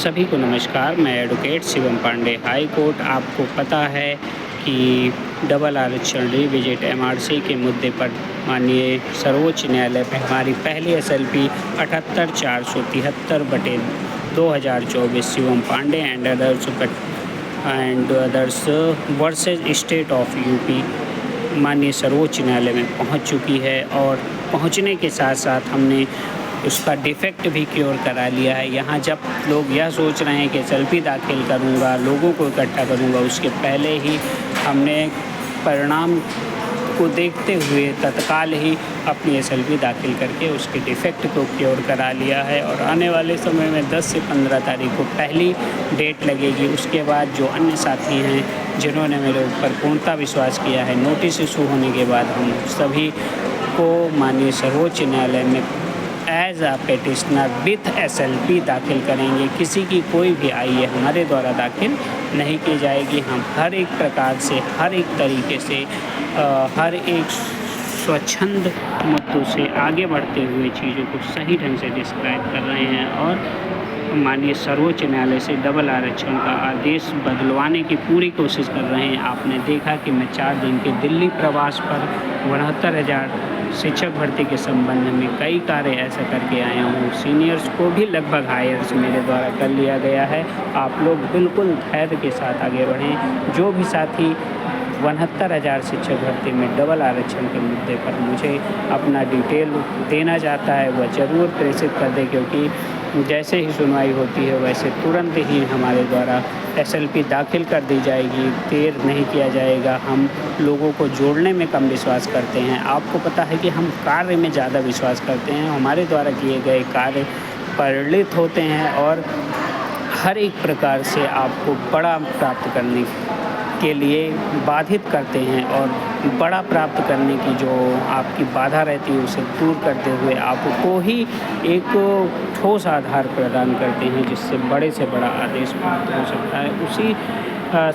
सभी को नमस्कार। मैं advocate Shivam Pandey, high court. आपको पता है कि डबल आरक्षण रिविजिट एमआरसी के मुद्दे पर माननीय सर्वोच्च न्यायालय में हमारी पहली SLP 78/473/2024 Shivam Pandey and others versus state of UP माननीय सर्वोच्च न्यायालय में पहुंच चुकी है और पहुंचने के साथ साथ हमने उसका डिफेक्ट भी क्योर करा लिया है। यहाँ जब लोग यह सोच रहे हैं कि एसएलपी दाखिल करूँगा, लोगों को इकट्ठा करूँगा, उसके पहले ही हमने परिणाम को देखते हुए तत्काल ही अपनी एसएलपी दाखिल करके उसके डिफेक्ट को क्योर करा लिया है और आने वाले समय में 10 से 15 तारीख को पहली डेट लगेगी। उसके बाद जो अन्य साथी हैं जिन्होंने मेरे ऊपर पूर्णतः विश्वास किया है, नोटिस इशू होने के बाद हम सभी को माननीय सर्वोच्च न्यायालय में as a petitioner with SLP दाखिल करेंगे। किसी की कोई भी आईए हमारे द्वारा दाखिल नहीं की जाएगी। हम हर एक प्रकार से, हर एक तरीके से, हर एक स्वच्छंद मुद्दों से आगे बढ़ते हुए चीज़ों को सही ढंग से डिस्क्राइब कर रहे हैं और माननीय सर्वोच्च न्यायालय से डबल आरक्षण का आदेश बदलवाने की पूरी कोशिश कर रहे हैं। आपने देखा कि मैं 4 दिन के दिल्ली प्रवास पर 69,000 शिक्षक भर्ती के संबंध में कई कार्य ऐसा करके आया हूँ। सीनियर्स को भी लगभग हायर्स मेरे द्वारा कर लिया गया है। आप लोग बिल्कुल धैर्य के साथ आगे बढ़ें। जो भी साथी 69,000 शिक्षक भर्ती में डबल आरक्षण के मुद्दे पर मुझे अपना डिटेल देना चाहता है वह ज़रूर प्रेषित कर दे, क्योंकि जैसे ही सुनवाई होती है वैसे तुरंत ही हमारे द्वारा एसएलपी दाखिल कर दी जाएगी। देर नहीं किया जाएगा। हम लोगों को जोड़ने में कम विश्वास करते हैं। आपको पता है कि हम कार्य में ज़्यादा विश्वास करते हैं। हमारे द्वारा किए गए कार्य परिणित होते हैं और हर एक प्रकार से आपको बड़ा प्राप्त करने के लिए बाधित करते हैं और बड़ा प्राप्त करने की जो आपकी बाधा रहती है उसे दूर करते हुए आपको ही एक ठोस आधार प्रदान करते हैं जिससे बड़े से बड़ा आदेश प्राप्त हो सकता है। उसी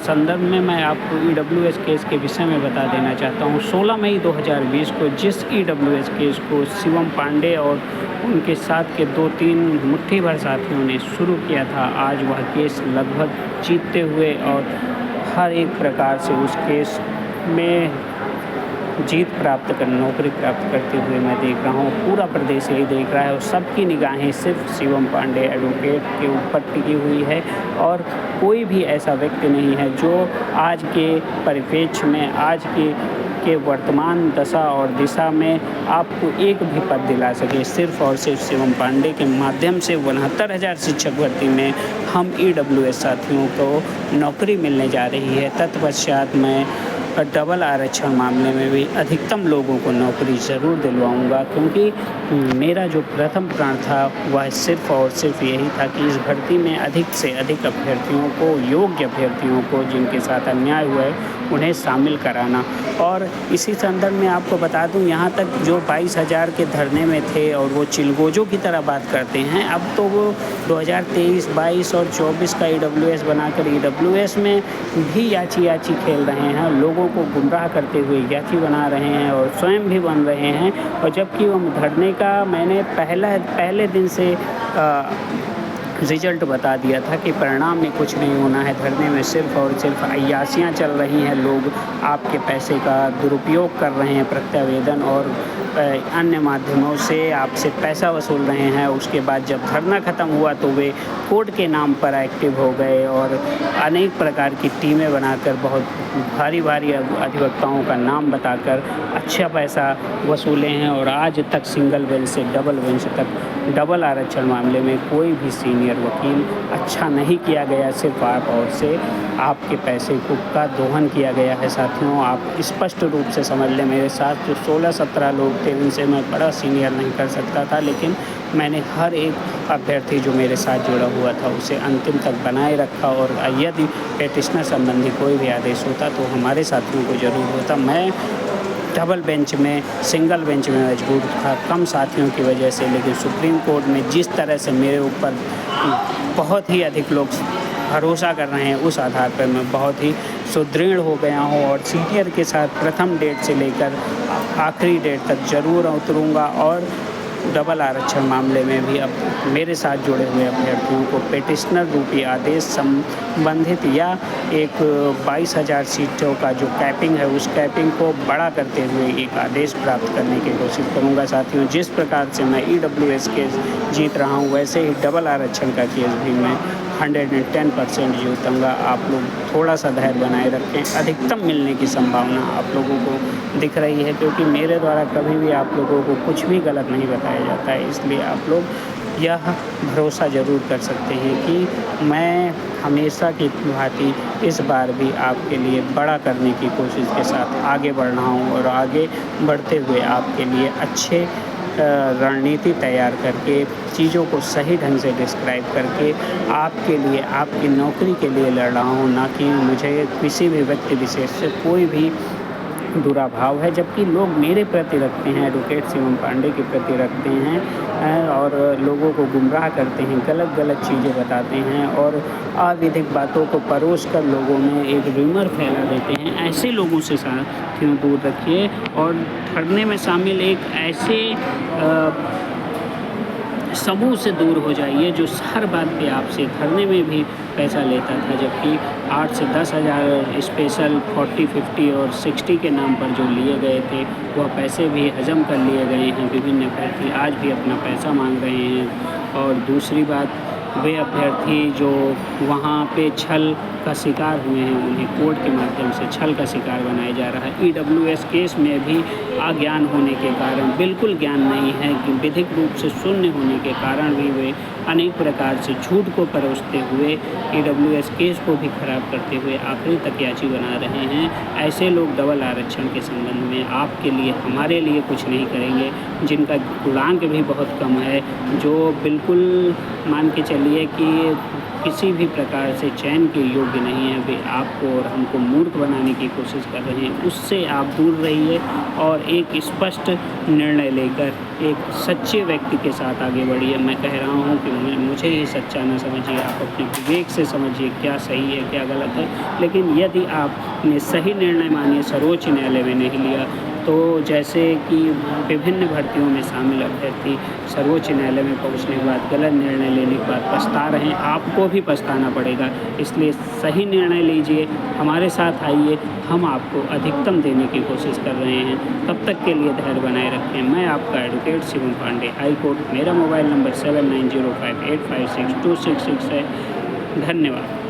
संदर्भ में मैं आपको ईडब्ल्यूएस केस के विषय में बता देना चाहता हूँ। 16 मई 2020 को जिस ईडब्ल्यूएस केस को शिवम पांडे और उनके साथ के 2-3 मुट्ठी भर साथियों ने शुरू किया था, आज वह केस लगभग जीतते हुए और हर एक प्रकार से उस केस में जीत प्राप्त कर नौकरी प्राप्त करते हुए मैं देख रहा हूँ। पूरा प्रदेश यही देख रहा है और सबकी निगाहें सिर्फ शिवम पांडे एडवोकेट के ऊपर टिकी हुई है और कोई भी ऐसा व्यक्ति नहीं है जो आज के परिप्रेक्ष्य में, आज के वर्तमान दशा और दिशा में आपको एक भी पद दिला सके। सिर्फ और सिर्फ शिवम पांडे के माध्यम से 69,000 शिक्षक भर्ती में हम ईडब्ल्यूएस साथियों को नौकरी मिलने जा रही है। तत्पश्चात मैं डबल आरक्षण मामले में भी अधिकतम लोगों को नौकरी ज़रूर दिलवाऊंगा, क्योंकि मेरा जो प्रथम प्राण था वह सिर्फ और सिर्फ यही था कि इस भर्ती में अधिक से अधिक अभ्यर्थियों को, योग्य अभ्यर्थियों को जिनके साथ अन्याय हुआ है उन्हें शामिल कराना। और इसी संदर्भ में आपको बता दूं, यहाँ तक जो 22,000 के धरने में थे और वो चिलगोजों की तरह बात करते हैं, अब तो वो 2023, 22 और 24 का ईडब्ल्यूएस बनाकर ईडब्ल्यूएस में भी याची खेल रहे हैं। लोगों को गुमराह करते हुए याची बना रहे हैं और स्वयं भी बन रहे हैं। और जबकि वो धरने का मैंने पहले दिन से रिजल्ट बता दिया था कि परिणाम में कुछ नहीं होना है। धरने में सिर्फ और सिर्फ अय्यासियाँ चल रही हैं। लोग आपके पैसे का दुरुपयोग कर रहे हैं, प्रत्यावेदन और अन्य माध्यमों से आपसे पैसा वसूल रहे हैं। उसके बाद जब धरना ख़त्म हुआ तो वे कोर्ट के नाम पर एक्टिव हो गए और अनेक प्रकार की टीमें बनाकर बहुत भारी अधिवक्ताओं का नाम बताकर अच्छा पैसा वसूले हैं। और आज तक सिंगल बेंच से डबल बेंच तक डबल आरक्षण मामले में कोई भी सीनियर वकील अच्छा नहीं किया गया। सिर्फ आप और से आपके पैसे का दोहन किया गया है। साथियों, आप स्पष्ट रूप से समझ लें, मेरे साथ जो 16-17 लोग थे उनसे मैं बड़ा सीनियर नहीं कर सकता था, लेकिन मैंने हर एक अभ्यर्थी जो मेरे साथ जुड़ा हुआ था उसे अंतिम तक बनाए रखा। और यदि पेटिशनर संबंधी कोई भी आदेश होता तो हमारे साथियों को ज़रूर होता। मैं डबल बेंच में, सिंगल बेंच में मजबूर था कम साथियों की वजह से, लेकिन सुप्रीम कोर्ट में जिस तरह से मेरे ऊपर बहुत ही अधिक लोग भरोसा कर रहे हैं उस आधार पर मैं बहुत ही सुदृढ़ हो गया हूँ और सीनियर के साथ प्रथम डेट से लेकर आखिरी डेट तक ज़रूर उतरूँगा और डबल आरक्षण मामले में भी अब मेरे साथ जुड़े हुए अभ्यर्थियों को पेटिशनर रूपी आदेश संबंधित या एक 22,000 सीटों का जो कैपिंग है उस कैपिंग को बड़ा करते हुए एक आदेश प्राप्त करने की कोशिश करूंगा। साथियों, जिस प्रकार से मैं EWS केस जीत रहा हूं वैसे ही डबल आरक्षण का केस भी मैं 110% जीतूंगा। आप लोग थोड़ा सा धैर्य बनाए रखें। अधिकतम मिलने की संभावना आप लोगों को दिख रही है, क्योंकि मेरे द्वारा कभी भी आप लोगों को कुछ भी गलत नहीं बताया जाता है। इसलिए आप लोग यह भरोसा ज़रूर कर सकते हैं कि मैं हमेशा की भांति इस बार भी आपके लिए बड़ा करने की कोशिश के साथ आगे बढ़ रहा हूँ और आगे बढ़ते हुए आपके लिए अच्छे रणनीति तैयार करके चीज़ों को सही ढंग से डिस्क्राइब करके आपके लिए, आपकी नौकरी के लिए लड़ रहा हूँ, ना कि मुझे किसी भी व्यक्ति विशेष से कोई भी बुरा भाव है। जबकि लोग मेरे प्रति रखते हैं, एडवोकेट शिवम पांडे के प्रति रखते हैं और लोगों को गुमराह करते हैं, गलत गलत चीज़ें बताते हैं और अविधिक बातों को परोस कर लोगों में एक रूमर फैला देते हैं। ऐसे लोगों से साथियों दूर रखिए और धरने में शामिल एक ऐसे समूह से दूर हो जाइए जो हर बात पे आपसे धरने में भी पैसा लेता था, जबकि 8 से 10,000 स्पेशल 40, 50 और 60 के नाम पर जो लिए गए थे वह पैसे भी हजम कर लिए गए हैं। विभिन्न अभ्यर्थी आज भी अपना पैसा मांग रहे हैं। और दूसरी बात, वे अभ्यर्थी जो वहाँ पे छल का शिकार हुए हैं उन्हें कोर्ट के माध्यम से छल का शिकार बनाया जा रहा है। EWS केस में भी अज्ञान होने के कारण, बिल्कुल ज्ञान नहीं है कि विधिक रूप से शून्य होने के कारण भी वे अनेक प्रकार से झूठ को परोसते हुए EWS केस को भी खराब करते हुए आखिरी तक याची बना रहे हैं। ऐसे लोग डबल आरक्षण के संबंध में आपके लिए, हमारे लिए कुछ नहीं करेंगे, जिनका गुणांक भी बहुत कम है, जो बिल्कुल मान के चलिए कि किसी भी प्रकार से चयन के योग्य नहीं है, वे आपको और हमको मूर्ख बनाने की कोशिश कर रहे हैं। उससे आप दूर रहिए और एक स्पष्ट निर्णय लेकर एक सच्चे व्यक्ति के साथ आगे बढ़िए। मैं कह रहा हूँ कि मुझे ही सच्चा न समझिए, आप अपने विवेक से समझिए क्या सही है क्या गलत है। लेकिन यदि आपने सही निर्णय मानिए सर्वोच्च न्यायालय में नहीं लिया, तो जैसे कि विभिन्न भर्तियों में शामिल अभ्यर्थी सर्वोच्च न्यायालय में पहुंचने के बाद गलत निर्णय लेने के बाद पछता रहे हैं, आपको भी पछताना पड़ेगा। इसलिए सही निर्णय लीजिए, हमारे साथ आइए, हम आपको अधिकतम देने की कोशिश कर रहे हैं। तब तक के लिए धैर्य बनाए रखें। मैं आपका advocate Shivam Pandey, high court. मेरा मोबाइल नंबर 7905856266 है। धन्यवाद।